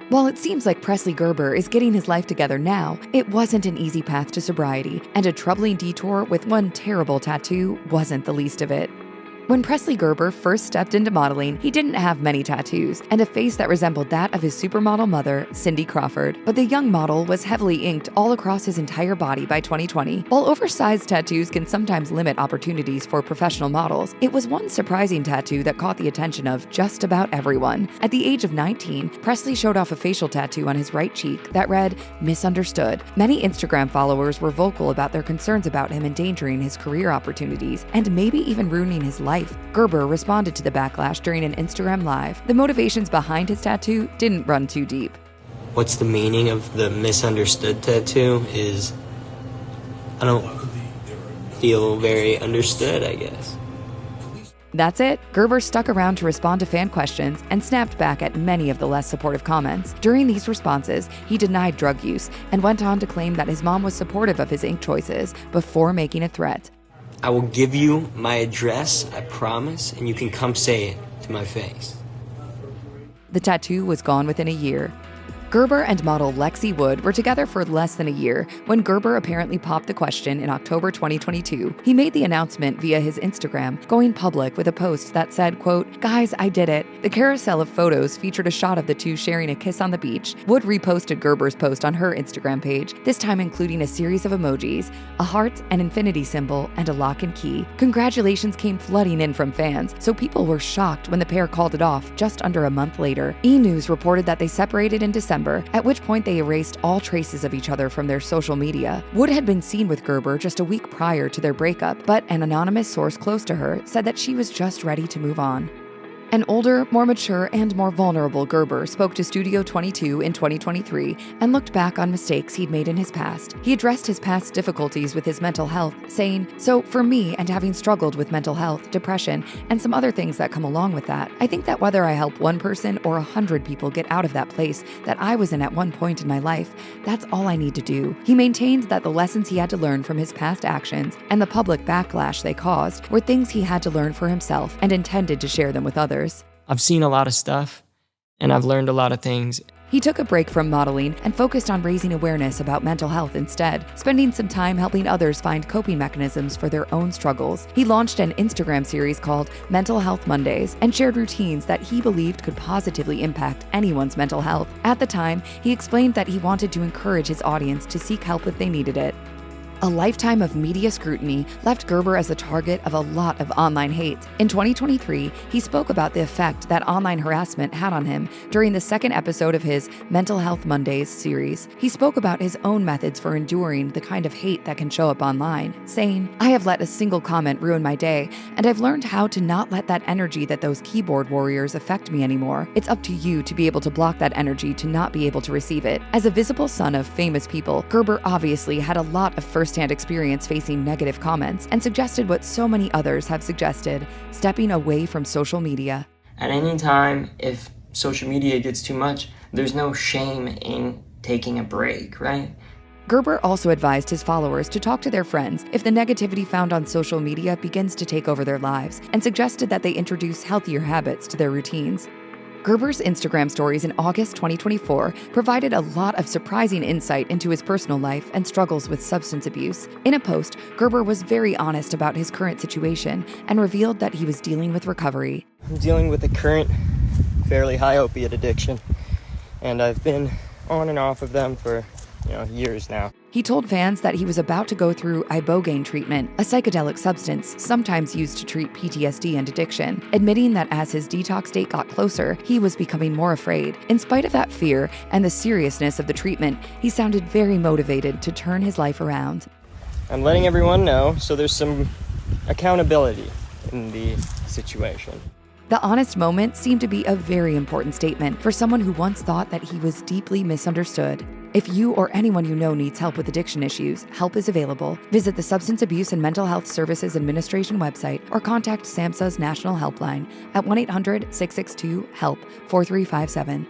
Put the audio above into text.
While it seems like Presley Gerber is getting his life together now, it wasn't an easy path to sobriety, and a troubling detour with one terrible tattoo wasn't the least of it. When Presley Gerber first stepped into modeling, he didn't have many tattoos and a face that resembled that of his supermodel mother, Cindy Crawford. But the young model was heavily inked all across his entire body by 2020. While oversized tattoos can sometimes limit opportunities for professional models, it was one surprising tattoo that caught the attention of just about everyone. At the age of 19, Presley showed off a facial tattoo on his right cheek that read, "Misunderstood." Many Instagram followers were vocal about their concerns about him endangering his career opportunities and maybe even ruining his life. Gerber responded to the backlash during an Instagram Live. The motivations behind his tattoo didn't run too deep. What's the meaning of the misunderstood tattoo is I don't feel very understood, I guess. That's it. Gerber stuck around to respond to fan questions and snapped back at many of the less supportive comments. During these responses, he denied drug use and went on to claim that his mom was supportive of his ink choices before making a threat. I will give you my address, I promise, and you can come say it to my face. The tattoo was gone within a year. Gerber and model Lexi Wood were together for less than a year when Gerber apparently popped the question in October 2022. He made the announcement via his Instagram, going public with a post that said, quote, "Guys, I did it." The carousel of photos featured a shot of the two sharing a kiss on the beach. Wood reposted Gerber's post on her Instagram page, this time including a series of emojis, a heart, an infinity symbol, and a lock and key. Congratulations came flooding in from fans, so people were shocked when the pair called it off just under a month later. E! News reported that they separated in December, at which point they erased all traces of each other from their social media. Wood had been seen with Gerber just a week prior to their breakup, but an anonymous source close to her said that she was just ready to move on. An older, more mature, and more vulnerable Gerber spoke to Studio 22 in 2023 and looked back on mistakes he'd made in his past. He addressed his past difficulties with his mental health, saying, "So for me, and having struggled with mental health, depression, and some other things that come along with that, I think that whether I help one person or 100 people get out of that place that I was in at one point in my life, that's all I need to do." He maintained that the lessons he had to learn from his past actions and the public backlash they caused were things he had to learn for himself and intended to share them with others. I've seen a lot of stuff, and I've learned a lot of things. He took a break from modeling and focused on raising awareness about mental health instead, spending some time helping others find coping mechanisms for their own struggles. He launched an Instagram series called Mental Health Mondays and shared routines that he believed could positively impact anyone's mental health. At the time, he explained that he wanted to encourage his audience to seek help if they needed it. A lifetime of media scrutiny left Gerber as the target of a lot of online hate. In 2023, he spoke about the effect that online harassment had on him during the second episode of his Mental Health Mondays series. He spoke about his own methods for enduring the kind of hate that can show up online, saying, "I have let a single comment ruin my day, and I've learned how to not let that energy that those keyboard warriors affect me anymore. It's up to you to be able to block that energy to not be able to receive it." As a visible son of famous people, Gerber obviously had a lot of first-hand experience facing negative comments and suggested what so many others have suggested, stepping away from social media. At any time, if social media gets too much, there's no shame in taking a break, right? Gerber also advised his followers to talk to their friends if the negativity found on social media begins to take over their lives, and suggested that they introduce healthier habits to their routines. Gerber's Instagram stories in August 2024 provided a lot of surprising insight into his personal life and struggles with substance abuse. In a post, Gerber was very honest about his current situation and revealed that he was dealing with recovery. I'm dealing with a current, fairly high opiate addiction, and I've been on and off of them for, years now. He told fans that he was about to go through ibogaine treatment, a psychedelic substance sometimes used to treat PTSD and addiction, admitting that as his detox date got closer, he was becoming more afraid. In spite of that fear and the seriousness of the treatment, he sounded very motivated to turn his life around. I'm letting everyone know, so there's some accountability in the situation. The honest moment seemed to be a very important statement for someone who once thought that he was deeply misunderstood. If you or anyone you know needs help with addiction issues, help is available. Visit the Substance Abuse and Mental Health Services Administration website or contact SAMHSA's National Helpline at 1-800-662-HELP 4357.